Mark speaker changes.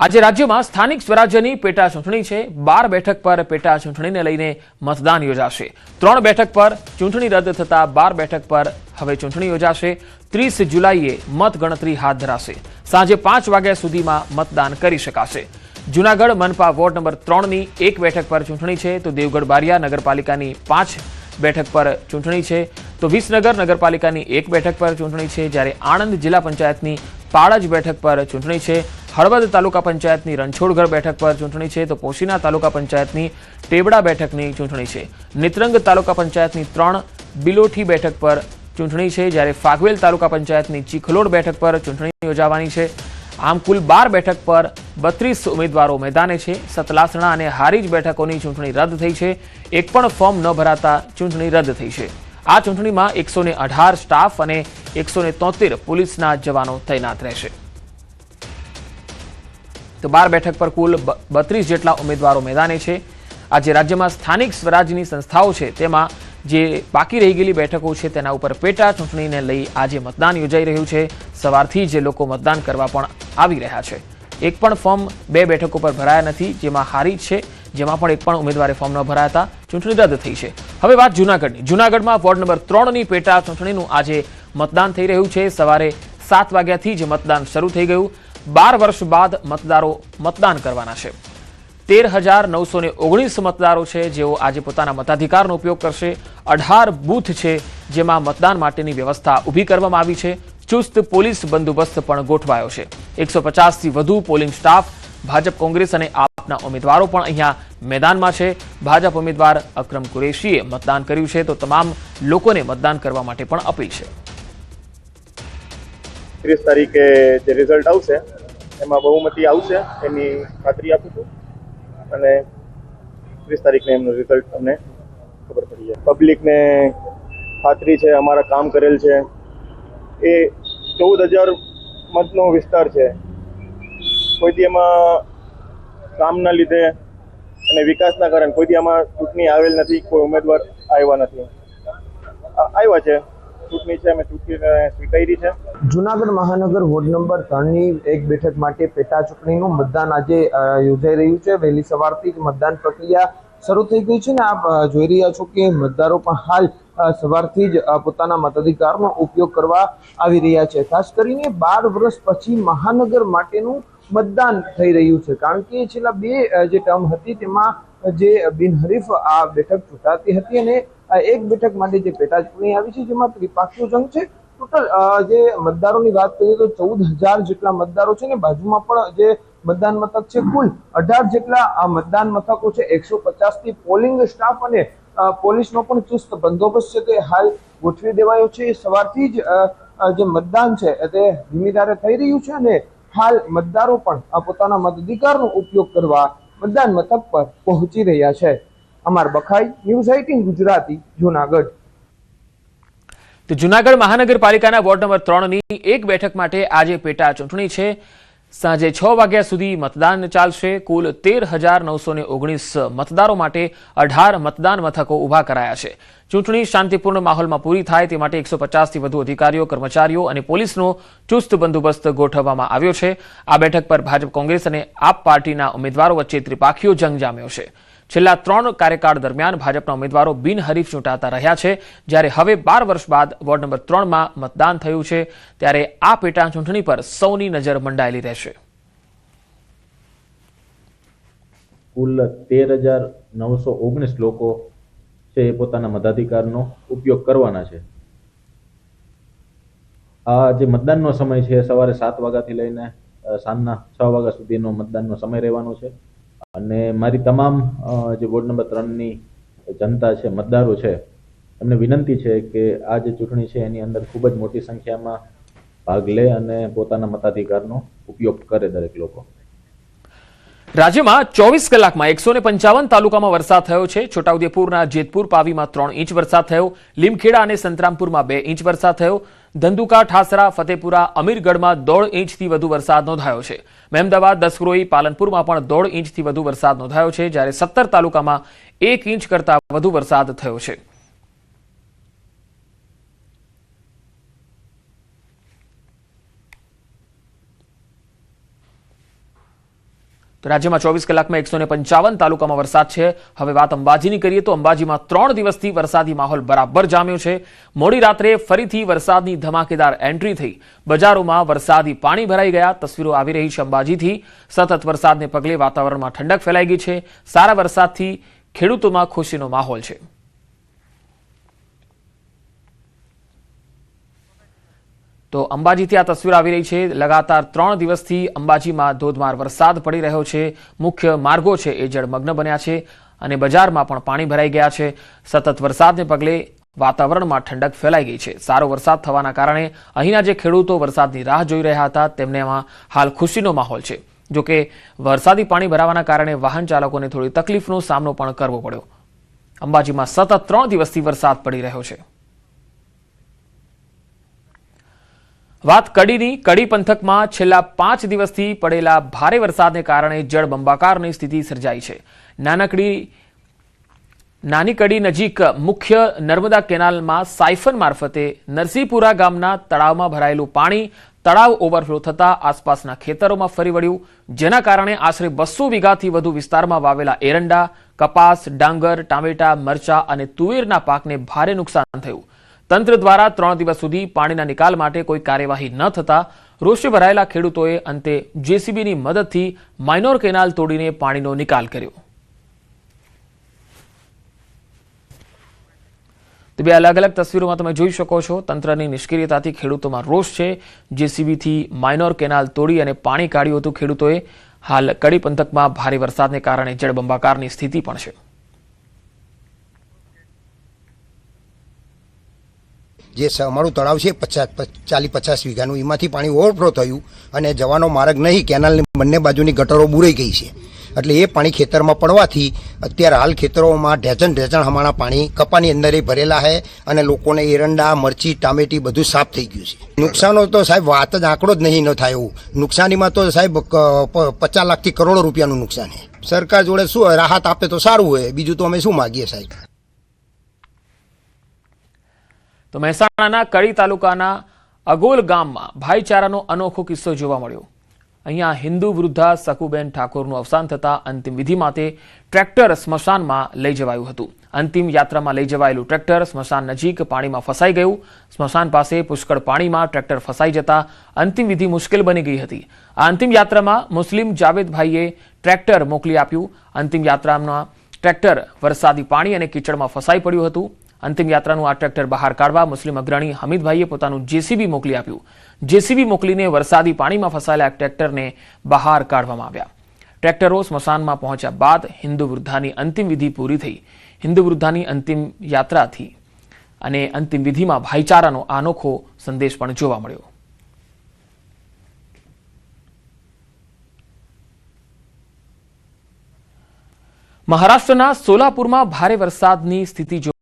Speaker 1: આજે રાજ્યમાં સ્થાનિક સ્વરાજ્યની પેટા ચૂંટણી છે। 12 બેઠક પર પેટા ચૂંટણીને લઈને મતદાન યોજાશે। 3 બેઠક પર ચૂંટણી રદ થતા 12 બેઠક પર હવે ચૂંટણી યોજાશે। 30 જુલાઈએ મતગણતરી હાથ ધરાશે। સાંજે 5 વાગ્યા સુધીમાં મતદાન કરી શકાશે। જૂનાગઢ મનપા વોર્ડ નંબર 3ની 1 બેઠક પર ચૂંટણી છે, તો દેવગઢ બારિયા નગરપાલિકાની 5 બેઠક પર ચૂંટણી છે, તો વિસનગર નગરપાલિકાની 1 બેઠક પર ચૂંટણી છે, જ્યારે આણંદ જિલ્લા પંચાયતની પાળજ બેઠક પર ચૂંટણી છે। હળવદ તાલુકા પંચાયતની રણછોડગઢ બેઠક પર ચૂંટણી છે, તો પોશીના તાલુકા પંચાયતની ટેબડા બેઠકની ચૂંટણી છે। નેત્રંગ તાલુકા પંચાયતની 3 બિલોઠી બેઠક પર ચૂંટણી છે, જ્યારે ફાગવેલ તાલુકા પંચાયતની ચીખલોડ બેઠક પર ચૂંટણી યોજાવાની છે। આમ કુલ 12 બેઠક પર 32 ઉમેદવારો મેદાને છે। સતલાસણા અને હારીજ બેઠકોની ચૂંટણી રદ થઈ છે। એક પણ ફોર્મ ન ભરાતા ચૂંટણી રદ થઈ છે। આ ચૂંટણીમાં 118 સ્ટાફ અને 173 પોલીસના જવાનો તૈનાત રહેશે। તો 12 બેઠક પર કુલ 32 જેટલા ઉમેદવારો મેદાને છે। આજે રાજ્યમાં સ્થાનિક સ્વરાજ્યની સંસ્થાઓ છે તેમાં જે બાકી રહી ગયેલી બેઠકો છે તેના ઉપર પેટા ચૂંટણીને લઈ આજે મતદાન યોજાઈ રહ્યું છે। સવારથી જ લોકો મતદાન કરવા પણ આવી રહ્યા છે। એક પણ ફોર્મ 2 બેઠકો પર ભરાયા નથી, જેમાં હારીજ છે, જેમાં પણ એક પણ ઉમેદવારે ફોર્મ ન ભરાયા હતા। ચૂંટણી રદ થઈ છે। હવે વાત જૂનાગઢની। જૂનાગઢમાં વોર્ડ નંબર 3ની પેટા ચૂંટણીનું આજે મતદાન થઈ રહ્યું છે। સવારે 7 વાગ્યાથી જ મતદાન શરૂ થઈ ગયું। 12 વર્ષ બાદ મતદારો મતદાન કરવાના છે। 13,919 મતદારો છે જેઓ આજે પોતાના મતાધિકારનો ઉપયોગ કરશે। 18 બૂથ છે જેમાં મતદાન માટેની વ્યવસ્થા ઊભી કરવામાં આવી છે। ચુસ્ત પોલીસ બંદોબસ્ત પણ ગોઠવાયો છે। 150થી વધુ પોલિંગ સ્ટાફ, ભાજપ, કોંગ્રેસ અને આપના ઉમેદવારો પણ અહીંયા મેદાનમાં છે। ભાજપ ઉમેદવાર અકરમ કુરેશીએ મતદાન કર્યું છે, તો તમામ લોકોને મતદાન કરવા માટે પણ અપીલ છે।
Speaker 2: 30 તારીખે જે રિઝલ્ટ આવશે એમાં બહુમતી આવશે એની ખાતરી આપું છું, અને 30 તારીખને એમનું રિઝલ્ટ અમને ખબર પડી જાય। પબ્લિકને ખાતરી છે, અમારા કામ કરેલ છે। એ 14,000 મતનો વિસ્તાર છે। કોઈથી એમાં કામના લીધે અને વિકાસના કારણે કોઈથી આમાં ચૂંટણી આવેલ નથી, કોઈ ઉમેદવાર આવ્યા નથી। આવ્યા છે, ચૂંટણી છે, અમે ચૂંટણીને સ્વીકારી છે।
Speaker 3: જૂનાગઢ મહાનગર વોર્ડ નંબર 3ની 1 બેઠક માટે પેટા ચૂંટણીનું મતદાન આજે યોજાઈ રહ્યું છે। વહેલી સવારથી જ મતદાન પ્રક્રિયા શરૂ થઈ ગઈ છે ને આપ જોઈ રહ્યા છો કે મતદારો પણ હાલ સવારથી જ પોતાના મતાધિકારનો ઉપયોગ કરવા આવી રહ્યા છે। ખાસ કરીને 12 વર્ષ પછી મહાનગર માટેનું મતદાન થઈ રહ્યું છે, કારણ કે છેલ્લા 2 જે ટર્મ હતી તેમાં જે બિનહરીફ આ બેઠક ચૂંટાતી હતી અને 1 બેઠક માટે જે પેટા ચૂંટણી આવી છે જેમાં ત્રિપાક્ષીય જંગ છે। ટોટલ જે મતદારોની વાત કરીએ તો 14,000 જેટલા મતદારો છે ને બાજુમાં પણ જે મતદાન મથક છે, કુલ 18 જેટલા મતદાન મથકો છે। 150થી પોલિંગ સ્ટાફ અને પોલીસનો પણ ચુસ્ત બંદોબસ્ત છે તે હાલ ગોઠવી દેવાયો છે। સવારથી જ જે મતદાન છે તે ધીમી ધારે થઈ રહ્યું છે અને હાલ મતદારો પણ પોતાના મતાધિકારનો ઉપયોગ કરવા મતદાન મથક પર પહોંચી રહ્યા છે। અમર બખાઈ, ન્યૂઝ 18 ગુજરાતી, જૂનાગઢ।
Speaker 1: તો જૂનાગઢ મહાનગરપાલિકાના વોર્ડ નંબર 3ની 1 બેઠક માટે આજે પેટા ચૂંટણી છે। સાંજે 6 વાગ્યા સુધી મતદાન ચાલશે। કુલ 13,919 મતદારો માટે 18 મતદાન મથકો ઊભા કરાયા છે। ચૂંટણી શાંતિપૂર્ણ માહોલમાં પૂરી થાય તે માટે 150થી વધુ અધિકારીઓ, કર્મચારીઓ અને પોલીસનો ચુસ્ત બંદોબસ્ત ગોઠવવામાં આવ્યો છે। આ બેઠક પર ભાજપ, કોંગ્રેસ અને આપ પાર્ટીના ઉમેદવારો વચ્ચે ત્રિપાખીયો જંગ જામ્યો છે। છેલ્લા 3 કાર્યકાળ દરમિયાન ભાજપના ઉમેદવારો બિનહરીફ ચૂંટાતા રહ્યા છે, જ્યારે હવે 12 વર્ષ બાદ વોર્ડ નંબર 3માં મતદાન થયું છે, ત્યારે આ પેટા ચૂંટણી પર સૌની નજર મંડાયેલી રહેશે।
Speaker 4: કુલ 13,919 લોકો છે એ પોતાના મતાધિકારનો ઉપયોગ કરવાના છે। આ જે મતદાનનો સમય છે સવારે 7 વાગ્યાથી લઈને સાંજના 6 વાગ્યા સુધીનો મતદાનનો સમય રહેવાનો છે। અને મારી તમામ જે વોર્ડ નંબર 3ની જનતા છે, મતદારો છે, એમને વિનંતી છે કે આ જે ચૂંટણી છે એની અંદર ખૂબ જ મોટી સંખ્યામાં ભાગ લે અને પોતાના મતાધિકારનો ઉપયોગ કરે દરેક લોકો।
Speaker 1: રાજ્યમાં 24 કલાકમાં 155 તાલુકામાં વરસાદ થયો છે। છોટાઉદેપુરના જેતપુર પાવીમાં 3 ઇંચ વરસાદ થયો। લીમખેડા અને સંતરામપુરમાં 2 ઇંચ વરસાદ થયો। ધંધુકા, ઠાસરા, ફતેપુરા, અમીરગઢમાં 1.5 ઇંચથી વધુ વરસાદ નોંધાયો છે। મહેમદાવાદ, દસક્રોઈ, પાલનપુરમાં પણ 1.5 ઇંચથી વધુ વરસાદ નોંધાયો છે, જ્યારે 17 તાલુકામાં 1 ઇંચ કરતાં વધુ વરસાદ થયો છે। તો રાજ્યમાં 24 કલાકમાં 155 તાલુકામાં વરસાદ છે. હવે વાત અંબાજીની કરીએ તો અંબાજીમાં 3 દિવસથી વરસાદી માહોલ બરાબર જામ્યો છે. મોડી રાત્રે ફરીથી વરસાદની ધમાકેદાર એન્ટ્રી થઈ. બજારોમાં વરસાદી પાણી ભરાઈ ગયા. તસવીરો આવી રહી છે અંબાજીથી. સતત વરસાદને પગલે વાતાવરણમાં ઠંડક ફેલાઈ ગઈ છે. સારા વરસાદથી ખેડૂતોમાં ખુશીનો માહોલ છે. તો અંબાજીથી આ તસવીર આવી રહી છે. લગાતાર 3 દિવસથી અંબાજીમાં ધોધમાર વરસાદ પડી રહ્યો છે. મુખ્ય માર્ગો છે એ જળમગ્ન બન્યા છે અને બજારમાં પણ પાણી ભરાઈ ગયા છે. સતત વરસાદને પગલે વાતાવરણમાં ઠંડક ફેલાઈ ગઈ છે. સારો વરસાદ થવાના કારણે અહીંના જે ખેડૂતો વરસાદની રાહ જોઈ રહ્યા હતા તેમનેમાં હાલ ખુશીનો માહોલ છે. જોકે વરસાદી પાણી ભરાવાના કારણે વાહન ચાલકોને થોડી તકલીફનો સામનો પણ કરવો પડ્યો. અંબાજીમાં સતત 3 દિવસથી વરસાદ પડી રહ્યો છે. વાત કડીની. કડી પંથકમાં છેલ્લા 5 દિવસથી પડેલા ભારે વરસાદને કારણે જળબંબાકારની સ્થિતિ સર્જાઈ છે. નાની કડી નજીક મુખ્ય નર્મદા કેનાલમાં સાયફન મારફતે નરસિંહપુરા ગામના તળાવમાં ભરાયેલું પાણી તળાવ ઓવરફ્લો થતા આસપાસના ખેતરોમાં ફરી વળ્યું, જેના કારણે આશરે 200 વીઘાથી વધુ વિસ્તારમાં વાવેલા એરંડા, કપાસ, ડાંગર, ટામેટા, મરચા અને તુવેરના પાકને ભારે નુકસાન થયું. તંત્ર દ્વારા 3 દિવસ સુધી પાણીના નિકાલ માટે કોઈ કાર્યવાહી ન થતા રોષે ભરાયેલા ખેડૂતોએ અંતે જેસીબીની મદદથી માઇનોર કેનાલ તોડીને પાણીનો નિકાલ કર્યો. તો બે અલગ અલગ તસવીરોમાં તમે જોઈ શકો છો. તંત્રની નિષ્ક્રિયતાથી ખેડૂતોમાં રોષ છે. જેસીબીથી માઇનોર કેનાલ તોડી અને પાણી કાઢ્યું હતું ખેડૂતોએ. હાલ કડી પંથકમાં ભારે વરસાદને કારણે જળબંબાકારની સ્થિતિ પણ છે.
Speaker 5: જે અમારું તળાવ છે 40-50 વીઘાનું, એમાંથી પાણી ઓવરફ્લો થયું અને જવાનો માર્ગ નહીં. કેનાલની બંને બાજુની ગટરો બુરાઈ ગઈ છે. એટલે એ પાણી ખેતરમાં પડવાથી અત્યારે હાલ ખેતરોમાં ઢેચણ હમાણા પાણી કપાની અંદર ભરેલા છે અને લોકોને એરંડા, મરચી, ટામેટી બધું સાફ થઈ ગયું છે. નુકસાનો તો સાહેબ વાત જ આંકડો જ નહીં ન થાય એવું. નુકસાનીમાં તો સાહેબ 50 લાખથી કરોડો રૂપિયાનું નુકસાન છે. સરકાર જોડે શું રાહત આપે તો સારું હોય, બીજું તો અમે શું માગીએ સાહેબ.
Speaker 1: તો મહેસાણાના કડી તાલુકાના અગોલ ગામમાં ભાઈચારાનો અનોખો કિસ્સો જોવા મળ્યો. અહીંયા હિન્દુ વૃદ્ધા સકુબેન ઠાકોરનું અવસાન થતા અંતિમ વિધિ માટે ટ્રેક્ટર સ્મશાનમાં લઈ જવાયું હતું. અંતિમ યાત્રામાં લઈ જવાયેલું ટ્રેક્ટર સ્મશાન નજીક પાણીમાં ફસાઈ ગયું. સ્મશાન પાસે પુષ્કળ પાણીમાં ટ્રેક્ટર ફસાઈ જતા અંતિમ વિધિ મુશ્કેલ બની ગઈ હતી. આ અંતિમ યાત્રામાં મુસ્લિમ જાવેદભાઈએ ટ્રેક્ટર મોકલી આપ્યું. અંતિમ યાત્રામાં ટ્રેક્ટર વરસાદી પાણી અને કીચડમાં ફસાઈ પડ્યું હતું. અંતિમ યાત્રાનું આ ટ્રેક્ટર બહાર કાઢવા મુસ્લિમ અગ્રણી હમીદભાઈએ પોતાનું જેસીબી મોકલી આપ્યું. જેસીબી મોકલીને વરસાદી પાણીમાં ફસાયેલા ટ્રેક્ટરને બહાર કાઢવામાં આવ્યા. ટ્રેક્ટરો સ્મશાનમાં પહોંચ્યા બાદ હિન્દુ વૃદ્ધાની અંતિમ વિધિ પૂરી થઈ. હિન્દુ વૃદ્ધાની અંતિમ યાત્રાથી અને અંતિમ વિધિમાં ભાઈચારાનો અનોખો સંદેશ પણ જોવા મળ્યો. મહારાષ્ટ્રના સોલાપુરમાં ભારે વરસાદની સ્થિતિ